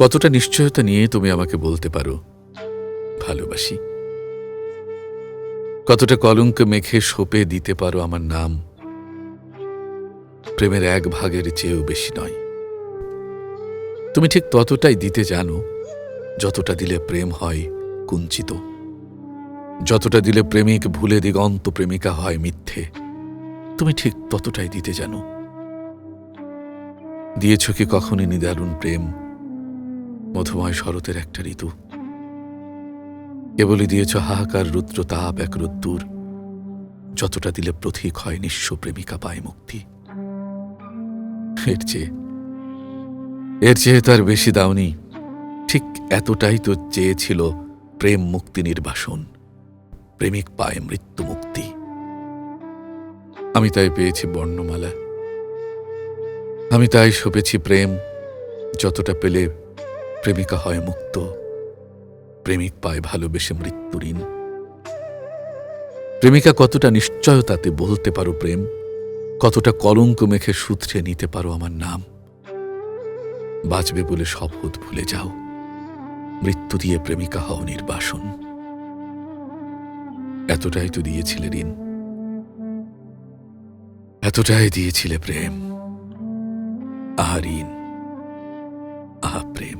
কতটা নিশ্চয়তা নিয়ে তুমি আমাকে বলতে পারো ভালোবাসি? কতটা কলঙ্ক মেখে সঁপে দিতে পারো আমার নাম? প্রেমের এক ভাগের চেয়েও বেশি নয়। তুমি ঠিক ততটাই দিতে জানো যতটা দিলে প্রেম হয় কুঞ্চিত, যতটা দিলে প্রেমিক ভুলে দিগন্ত প্রেমিকা হয় মিথ্যে। তুমি ঠিক ততটাই দিতে জানো। দিয়েছ কি কখনই নিদারুণ প্রেম, মধুময় শরতের একটা ঋতু? কেবলই দিয়েছ হাহাকার রুদ্র তাপ এক রোদ্দুর, যতটা দিলে প্রথিক হয় নিঃস্ব প্রেমিকা পায় মুক্তি। এর চেয়ে তার বেশি দাওনি। ঠিক এতটাই তো চেয়েছিল প্রেম মুক্তি নির্বাসন, প্রেমিক পায় মৃত্যু মুক্তি। আমি তাই পেয়েছি বর্ণমালা, আমি তাই সপেছি প্রেম, যতটা পেলে প্রেমিকা হয় মুক্ত, প্রেমিক পায় ভালোবেসে মৃত্যু ঋণ। প্রেমিকা কতটা নিশ্চয়তাতে বলতে পারো প্রেম, কতটা কলঙ্ক মেখে সূত্রে নিতে পারো আমার নাম। বাঁচবে বলে শপথ ভুলে যাও, মৃত্যু দিয়ে প্রেমিকা হও নির্বাসন। এতটাই তো দিয়েছিলে ঋণ, এতটাই দিয়েছিলে প্রেম। আহা ঋণ, আহা প্রেম।